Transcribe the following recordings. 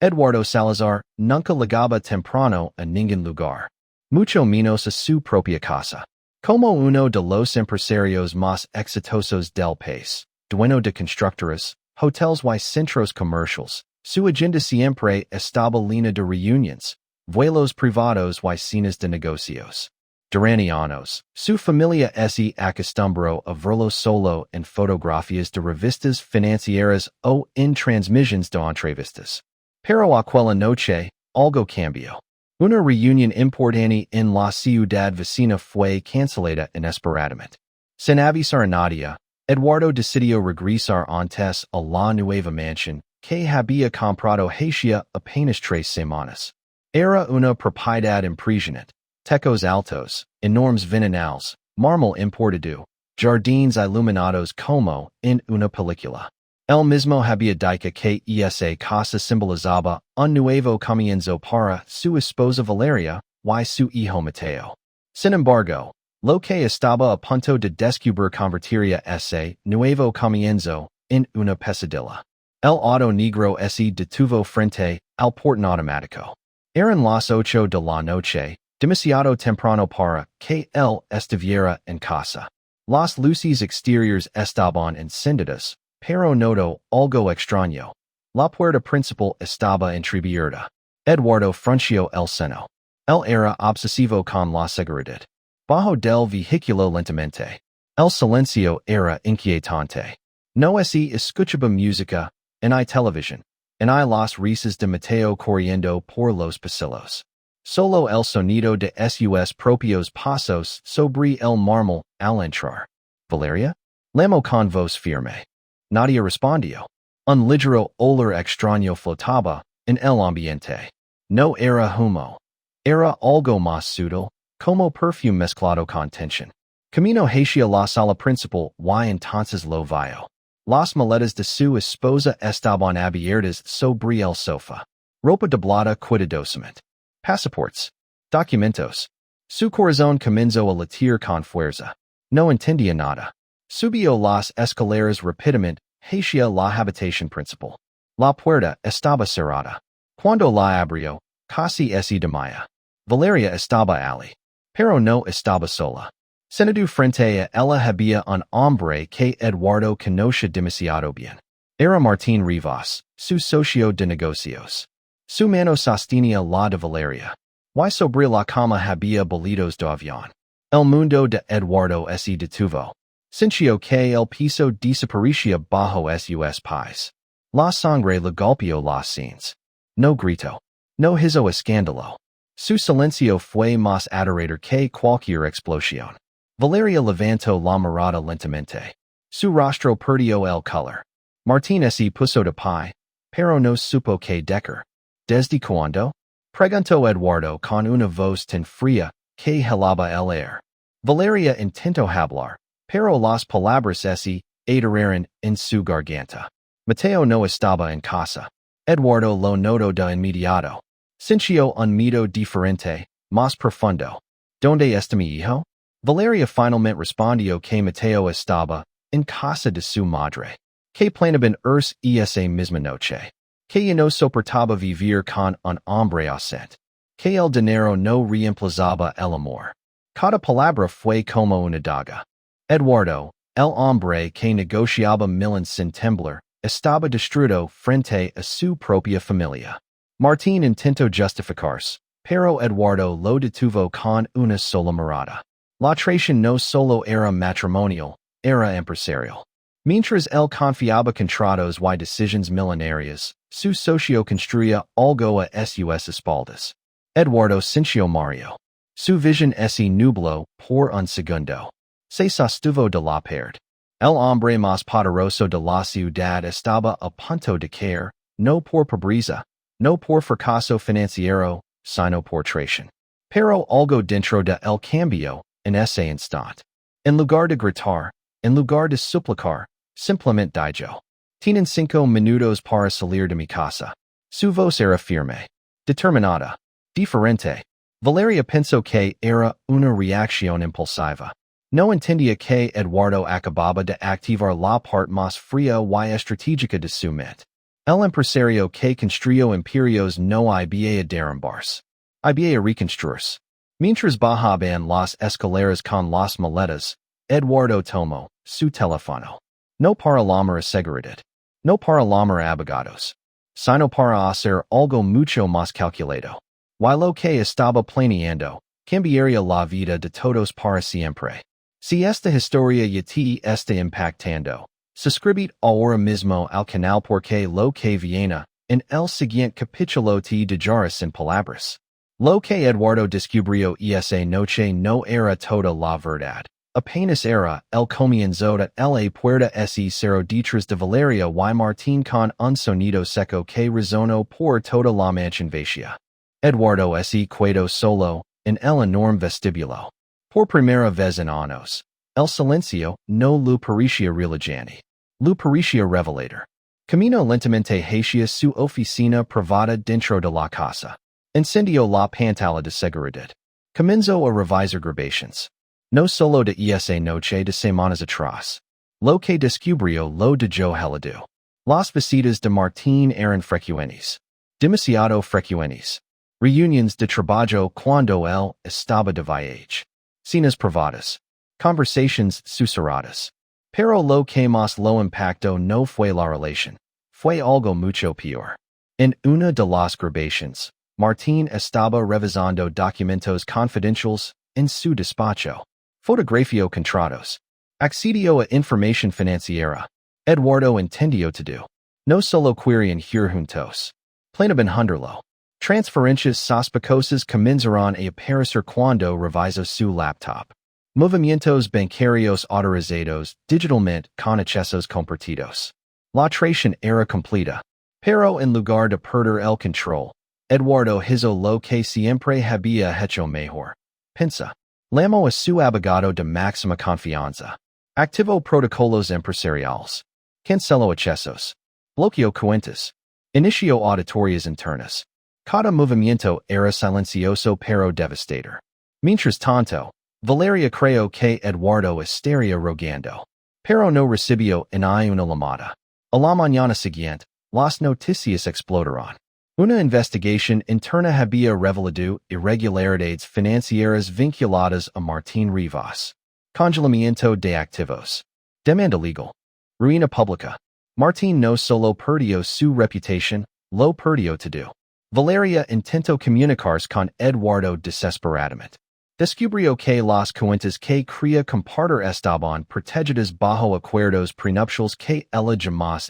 Eduardo Salazar, nunca llegaba temprano a ningún lugar. Mucho menos a su propia casa. Como uno de los empresarios más exitosos del país, dueño de constructoras, hotels y centros comerciales, su agenda siempre estaba llena de reuniones, vuelos privados y cenas de negocios. Durante años, su familia se acostumbró a verlo solo en fotografías de revistas financieras o en transmisiones de entrevistas. Pero aquella noche, algo cambió. Una reunión importante en la ciudad vecina fue cancelada inesperadamente. Sin avisar a nadie, Eduardo decidió regresar antes a la nueva mansión que había comprado hacía apenas 3 semanas. Era una propiedad impresionante, techos altos, enormes ventanales, mármol importado, jardines iluminados como en una película. El mismo había dicho que esa casa simbolizaba un nuevo comienzo para su esposa Valeria y su hijo Mateo. Sin embargo, lo que estaba a punto de descubrir convertiría ese nuevo comienzo en una pesadilla. El auto negro se detuvo frente al portón automático. Eran las 8 de la noche, demasiado temprano para que él estuviera en casa. Las luces exteriores estaban encendidas, pero notó algo extraño. La puerta principal estaba entreabierta. Eduardo frunció el ceño. Él era obsesivo con la seguridad. Bajó del vehículo lentamente. El silencio era inquietante. No se escuchaba música, en hay televisión, en hay las risas de Mateo corriendo por los pasillos. Solo el sonido de sus propios pasos sobre el mármol al entrar. ¿Valeria? Llamó con voz firme. Nadie respondió. Un ligero olor extraño flotaba en el ambiente. No era humo. Era algo más sutil, como perfume mezclado con tensión. Camino hacia la sala principal y entonces lo vio. Las maletas de su esposa estaban abiertas sobre el sofá. Ropa doblada cuidadosamente. Pasaportes. Documentos. Su corazón comenzó a latir con fuerza. No entendía nada. Subió las escaleras rápidamente hacia la habitación principal. La puerta estaba cerrada. Cuando la abrió, casi se desmaya. Valeria estaba allí. Pero no estaba sola. Sentado frente a ella había un hombre que Eduardo conocía demasiado bien. Era Martín Rivas, su socio de negocios. Su mano sostenía la de Valeria. Y sobre la cama había boletos de avión. El mundo de Eduardo se detuvo. Sintió que el piso desaparecía bajo sus pies. La sangre le golpeó las sienes. No gritó. No hizo escándalo. Su silencio fue más aterrador que cualquier explosión. Valeria levantó la mirada lentamente. Su rostro perdió el color. Martín se puso de pie, pero no supo qué decir. ¿Desde cuándo? Preguntó Eduardo con una voz tan fría que helaba el aire. Valeria intentó hablar, pero las palabras se atiraron en su garganta. Mateo no estaba en casa. Eduardo lo notó de inmediato. Sintió un miedo diferente, más profundo. ¿Dónde está mi hijo? Valeria finalmente respondió que Mateo estaba en casa de su madre. Que planeaban esa misma noche. Que ya no soportaba vivir con un hombre ausente. Que el dinero no reemplazaba el amor. Cada palabra fue como una daga. Eduardo, el hombre que negociaba millones sin temblar, estaba destruido frente a su propia familia. Martín intentó justificarse, pero Eduardo lo detuvo con una sola mirada. La traición no solo era matrimonial, era empresarial. Mientras él confiaba contratos y decisiones millonarias, su socio construía algo a sus espaldas. Eduardo sintió Mario. Su visión se nubló por un segundo. Se sostuvo de la pérdida. El hombre más poderoso de la ciudad estaba a punto de caer, no por pobreza, no por fracaso financiero, sino por traición. Pero algo dentro de él cambió en ese instante. En lugar de gritar, en lugar de suplicar, simplemente dijo: Tienen 5 minutos para salir de mi casa. Su voz era firme, determinada, diferente. Valeria pensó que era una reacción impulsiva. No entendía que Eduardo acababa de activar la parte más fría y estratégica de su mente. El empresario que construyó imperios no iba derrumbarse. Iba reconstruirse. Mientras bajaban las escaleras con las maletas, Eduardo tomó su teléfono. No para llamar a seguridad. No para llamar a abogados. Sino para hacer algo mucho más calculado. Y lo que estaba planeando, cambiaría la vida de todos para siempre. Si esta historia ya te está impactando, suscribid ahora mismo al canal porque lo que viene en el siguiente capítulo te dejará sin palabras. Lo que Eduardo descubrió esa noche no era toda la verdad. Apenas era el comienzo de la puerta ese cero detrás de Valeria y Martín con un sonido seco que resonó por toda la mansión vacía. Eduardo se quedó solo en el enorme vestíbulo. Por primera vez en años, el silencio no lo parecía relajante. Lo parecía revelador. Caminó lentamente hacia su oficina privada dentro de la casa. Encendió la pantalla de seguridad. Comenzó a revisar grabaciones. No solo de esa noche de semanas atrás. Lo que descubrió lo dejó helado. Las visitas de Martín eran frecuentes. Demasiado frecuentes. Reuniones de trabajo cuando él estaba de viaje. Cenas privadas. Conversations susurradas. Pero lo que más lo impactó no fue la relación. Fue algo mucho peor. En una de las grabaciones, Martín estaba revisando documentos confidenciales en su despacho. Fotografió contratos. Accedió a información financiera. Eduardo entendió todo. No solo querían ir juntos. Planeaban hundirlo. Transferencias sospechosas comenzaron a aparecer cuando revisó su laptop. Movimientos bancarios autorizados digitalmente con accesos compartidos. La traición era completa. Pero en lugar de perder el control, Eduardo hizo lo que siempre había hecho mejor. Pensa. Llamó a su abogado de máxima confianza. Activó protocolos empresariales. Canceló accesos. Bloqueó cuentas. Inició auditorías internas. Cada movimiento era silencioso pero devastador. Mientras tanto, Valeria creyó que Eduardo estaría rogando. Pero no recibió ni una llamada. A la mañana siguiente, las noticias explotaron. Una investigación interna había revelado irregularidades financieras vinculadas a Martín Rivas. Congelamiento de activos. Demanda legal. Ruina pública. Martín no solo perdió su reputación, lo perdió todo. Valeria intentó comunicarse con Eduardo desesperadamente. Descubrió que las cuentas que quería compartir estaban protegidas bajo acuerdos prenupciales que ella jamás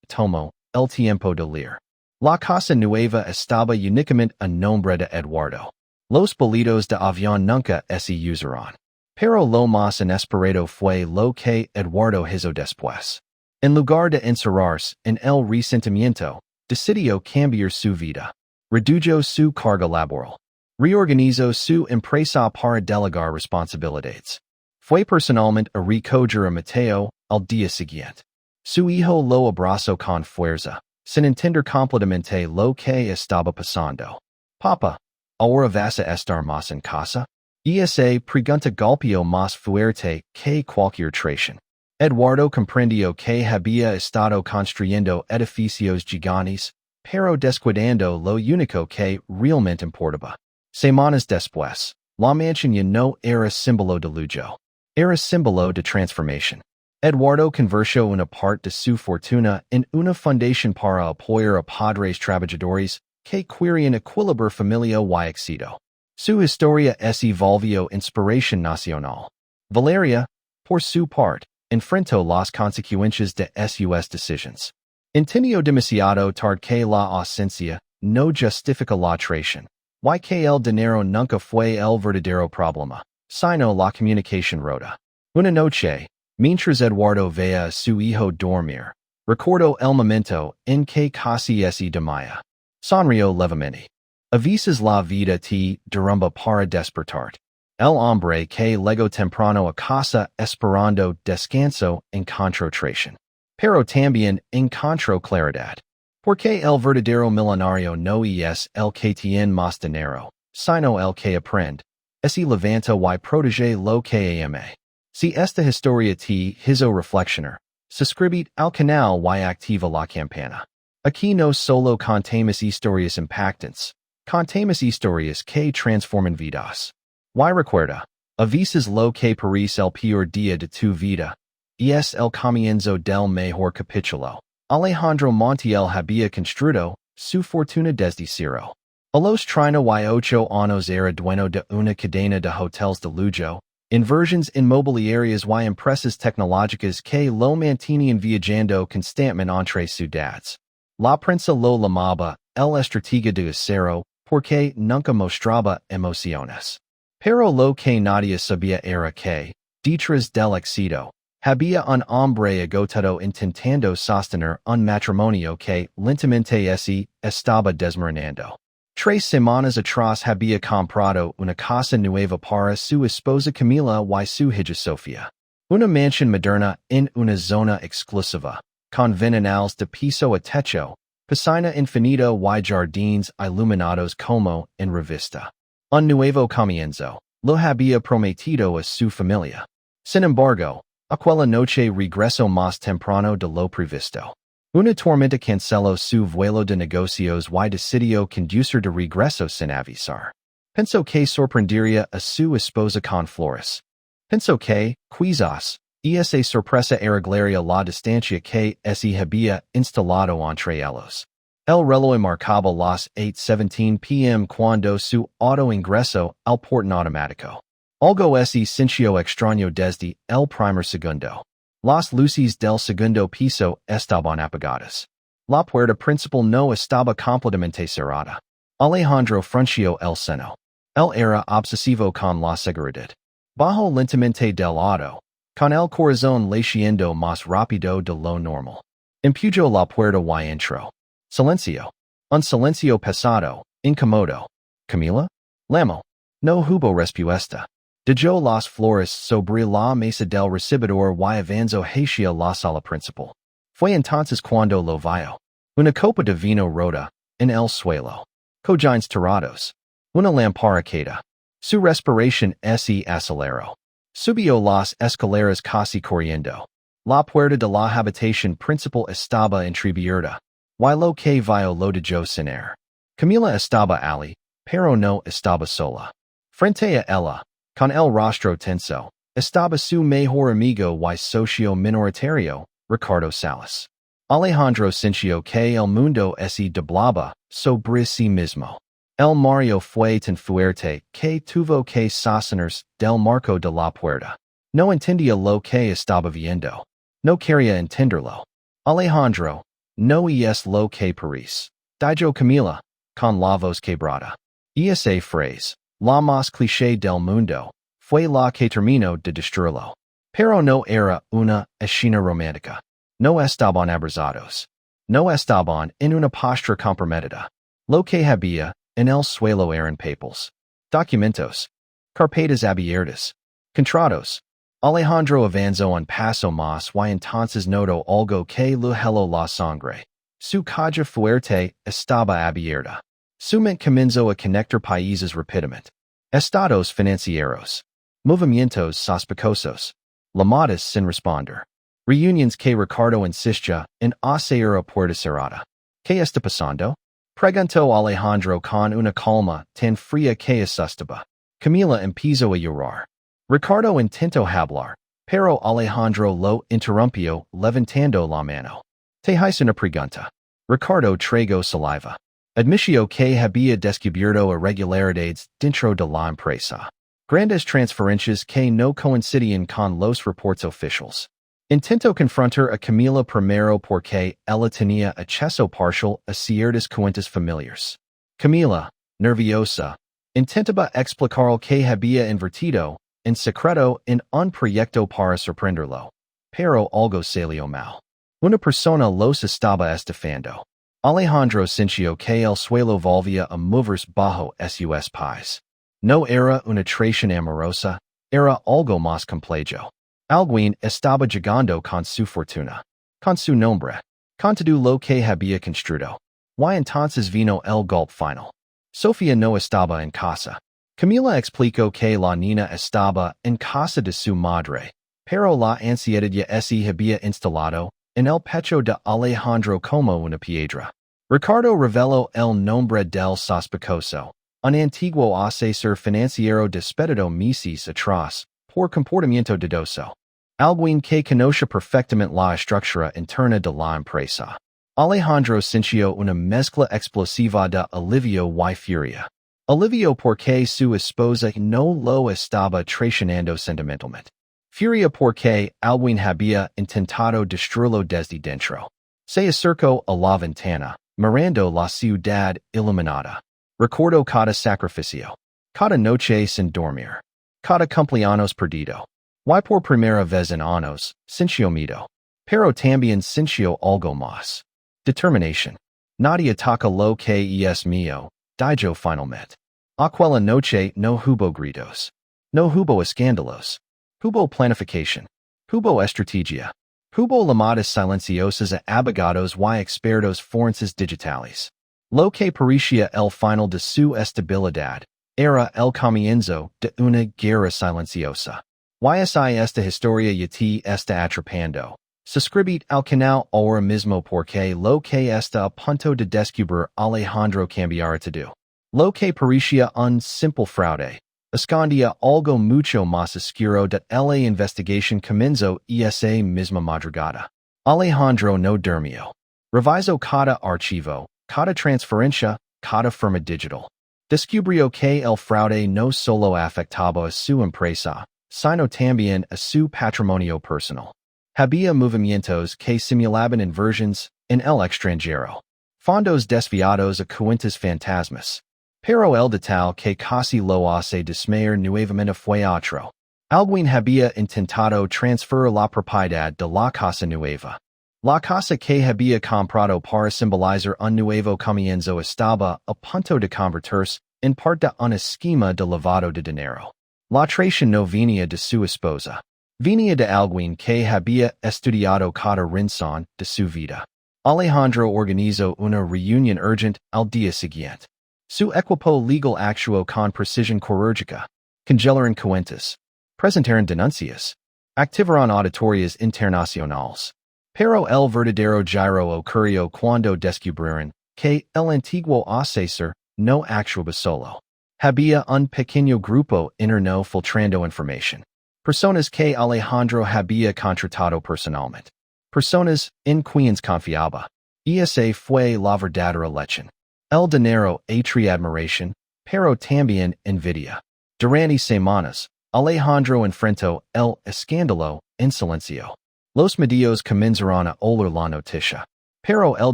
tomó el tiempo de leer. La Casa Nueva estaba únicamente a nombre de Eduardo. Los boletos de avión nunca se usaron. Pero lo más inesperado fue lo que Eduardo hizo después. En lugar de encerrarse en el resentimiento, decidió cambiar su vida. Redujo su carga laboral. Reorganizó su empresa para delegar responsabilidades. Fue personalmente a recoger a Mateo al día siguiente. Su hijo lo abrazó con fuerza, sin entender completamente lo que estaba pasando. Papa, ahora vas a estar más en casa? Esa pregunta golpeó más fuerte que cualquier traición. Eduardo comprendió que había estado construyendo edificios gigantes, pero descuidando lo único que realmente importaba. Semanas después, la mansión ya no era símbolo de lujo. Era símbolo de transformación. Eduardo convirtió una parte de su fortuna en una fundación para apoyar a padres trabajadores que querían equilibrar familia y éxito. Su historia se volvió inspiración nacional. Valeria, por su parte, enfrentó las consecuencias de sus decisiones. Entendió demasiado tarde que la ausencia no justifica la traición, y que el dinero nunca fue el verdadero problema, sino la comunicación rota. Una noche, mientras Eduardo veía a su hijo dormir, recordó el momento en que Casi se Desmaya. Sonrió levemente. A veces la vida te derrumba para despertarte. El hombre que llegó temprano a casa esperando descanso encontró traición. Pero también encontró claridad. Porque el verdadero millonario no es el que tiene más dinero, sino el que aprende. Se levanta y protege lo que ama. Si esta historia te hizo reflexionar, suscribid al canal y activa la campana. Aquí no solo contamos historias impactantes, contamos historias que transforman vidas. Y recuerda, a veces lo que parece el peor día de tu vida, es el comienzo del mejor capítulo. Alejandro Montiel había construido su fortuna desde cero. A los 38 años era dueño de una cadena de hoteles de lujo, inversiones inmobiliarias y empresas tecnológicas que lo mantenían viajando constantemente entre ciudades. La prensa lo llamaba el estratega de acero porque nunca mostraba emociones. Pero lo que nadie sabía era que, detrás del éxito, había un hombre agotado intentando sostener un matrimonio que lentamente estaba desmoronando. 3 semanas atrás había comprado una casa nueva para su esposa Camila y su hija Sofía. Una mansión moderna en una zona exclusiva, con ventanales de piso a techo, piscina infinita y jardines iluminados como en revista. Un nuevo comienzo, lo había prometido a su familia. Sin embargo, aquella noche regresó más temprano de lo previsto. Una tormenta canceló su vuelo de negocios y decidió conducir de regreso sin avisar. Pensó que sorprendería a su esposa con flores. Pensó que, quizás, esa sorpresa arreglaría la distancia que se había instalado entre ellos. El reloj marcaba las 8:17 p.m. cuando su auto ingresó al portón automático. Algo se sintió extraño desde el primer segundo. Las luces del segundo piso estaban apagadas. La puerta principal no estaba completamente cerrada. Alejandro frunció el ceño. Él era obsesivo con la seguridad. Bajó lentamente del auto, con el corazón latiendo más rápido de lo normal. Empujó la puerta y entró. Silencio. Un silencio pesado, incómodo. ¿Camila? Llamó. No hubo respuesta. Dejó las flores sobre la mesa del recibidor y avanzó hacia la sala principal. Fue entonces cuando lo vio. Una copa de vino rota, en el suelo. Cojines tirados. Una lámpara caída. Su respiración se aceleró. Subió las escaleras casi corriendo. La puerta de la habitación principal estaba entreabierta. Y lo que vio lo dejó sin aire. Camila estaba allí, pero no estaba sola. Frente a ella, con el rostro tenso, estaba su mejor amigo y socio minoritario, Ricardo Salas. Alejandro sintió que el mundo se doblaba sobre sí mismo. El Mario fue tan fuerte que tuvo que sostenerse del marco de la puerta. No entendía lo que estaba viendo. No quería entenderlo. Alejandro, no es lo que parece. Dijo Camila, con la voz quebrada. Esa frase, la más cliché del mundo, fue la que terminó de destruirlo. Pero no era una escena romántica. No estaban abrazados. No estaban en una postura comprometida. Lo que había en el suelo eran papeles, documentos, carpetas abiertas, contratos. Alejandro avanzó un paso más y entonces notó algo que le heló la sangre. Su caja fuerte estaba abierta. Su mente comenzó a conectar países rápidamente. Estados financieros. Movimientos sospechosos. Llamadas sin responder. Reuniones que Ricardo insistía en hacer a puerta cerrada. ¿Qué está pasando? Preguntó Alejandro con una calma tan fría que asustaba. Camila empezó a llorar. Ricardo intentó hablar, pero Alejandro lo interrumpió levantando la mano. ¿Te hice una pregunta? Ricardo tragó saliva. Admitió que había descubierto irregularidades dentro de la empresa. Grandes transferencias que no coincidían con los reportes oficiales. Intentó confrontar a Camila primero porque ella tenía acceso parcial a ciertas cuentas familiares. Camila, nerviosa, intentaba explicar que había invertido, en secreto, en un proyecto para sorprenderlo. Pero algo salió mal. Una persona los estaba estafando. Alejandro sintió que el suelo volvía a moverse bajo sus pies. No era una traición amorosa, era algo más complejo. Alguien estaba llegando con su fortuna, con su nombre, con todo lo que había construido. Y entonces vino el golpe final. Sofía no estaba en casa. Camila explicó que la niña estaba en casa de su madre, pero la ansiedad ya se había instalado en el pecho de Alejandro como una piedra. Ricardo revelo el nombre del sospechoso, un antiguo asesor financiero despedido meses atrás, por comportamiento dudoso. Alguien que conoce perfectamente la estructura interna de la empresa. Alejandro sintió una mezcla explosiva de alivio y furia. Alivio porque su esposa no lo estaba traicionando sentimentalmente. Furia porque alguien había intentado destruirlo desde dentro. Se acercó a la ventana, mirando la ciudad iluminada. Recuerdo cada sacrificio. Cada noche sin dormir. Cada cumpleaños perdido. Y por primera vez en años, sintió miedo. Pero también sintió algo más. Determination. Nadie toca lo que es mío, dijo finalmente. Aquella noche no hubo gritos. No hubo escándalos. Hubo planificación. Hubo estrategia. Hubo llamadas silenciosas a abogados y expertos forenses digitales. Lo que parecía el final de su estabilidad era el comienzo de una guerra silenciosa. Y esta historia ya te está atrapando. Suscribid al canal ahora mismo porque lo que está a punto de descubrir Alejandro cambiará todo. Lo que parecía un simple fraude. Escondía algo mucho más oscuro de la investigación comenzó esa misma madrugada. Alejandro no durmió. Revisó cada archivo, cada transferencia, cada firma digital. Descubrió que el fraude no solo afectaba a su empresa, sino también a su patrimonio personal. Había movimientos que simulaban inversiones en el extranjero. Fondos desviados a cuentas fantasmas. Pero el detalle que casi lo hace desmayar nuevamente fue otro. Alguien había intentado transferir la propiedad de la Casa Nueva. La casa que había comprado para simbolizar un nuevo comienzo estaba a punto de convertirse en parte de un esquema de lavado de dinero. La traición no venía de su esposa. Venía de alguien que había estudiado cada rincón de su vida. Alejandro organizó una reunión urgente al día siguiente. Su equipo legal actuó con precisión quirúrgica. Congelaron cuentas. Presentaron denuncias. Activaron auditorías internacionales. Pero el verdadero giro ocurrió cuando descubrieron que el antiguo asesor no actuaba solo. Había un pequeño grupo interno filtrando información. Personas que Alejandro había contratado personalmente. Personas en quienes confiaba. Esa fue la verdadera lección. El dinero atrae admiración, pero también envidia. Durante semanas, Alejandro enfrentó el escándalo en silencio. Los medios comenzaron a oír la noticia, pero él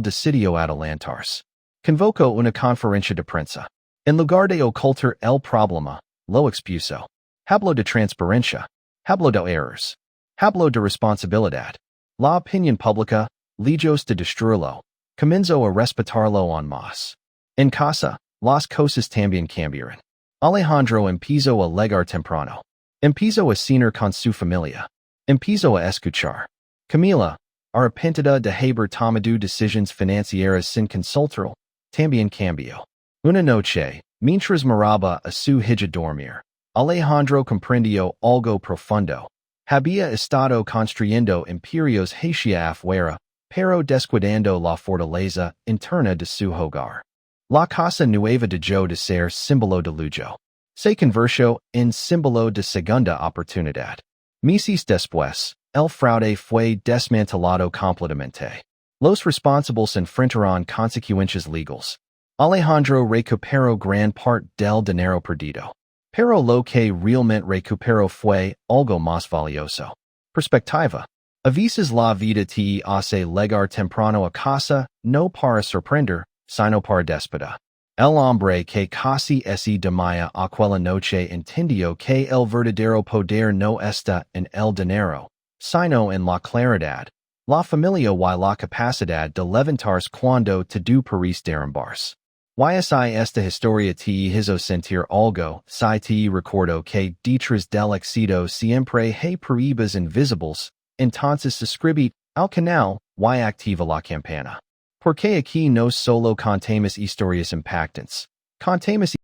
decidió adelantarse. Convocó una conferencia de prensa. En lugar de ocultar el problema, lo expuso. Habló de transparencia. Habló de errores. Habló de responsabilidad. La opinión pública, lejos de destruirlo, comenzó a respetarlo en más. En casa, las cosas también cambiaron. Alejandro empezó a llegar temprano. Empezó a cenar con su familia. Empezó a escuchar. Camila, arrepentida de haber tomado decisiones financieras sin consultarlo, también cambió. Una noche, mientras miraba a su hija dormir, Alejandro comprendió algo profundo. Había estado construyendo imperios hacia afuera, pero descuidando la fortaleza interna de su hogar. La Casa Nueva dejó de ser símbolo de lujo. Se convirtió en símbolo de segunda oportunidad. Meses después, el fraude fue desmantelado completamente. Los responsables enfrentaron consecuencias legales. Alejandro recuperó gran parte del dinero perdido. Pero lo que realmente recuperó fue algo más valioso. Perspectiva. A veces la vida te hace llegar temprano a casa, no para sorprender, sino para despedir. El hombre que casi se desmaya aquella noche entendió que el verdadero poder no está en el dinero, sino en la claridad, la familia y la capacidad de levantarse cuando todo parece derrumbarse. Esta historia te hizo sentir algo, si te recuerdo que detrás del éxito siempre hay pruebas invisibles, entonces suscribid al canal y activa la campana. Porque aquí no solo contamos historias impactantes, contamos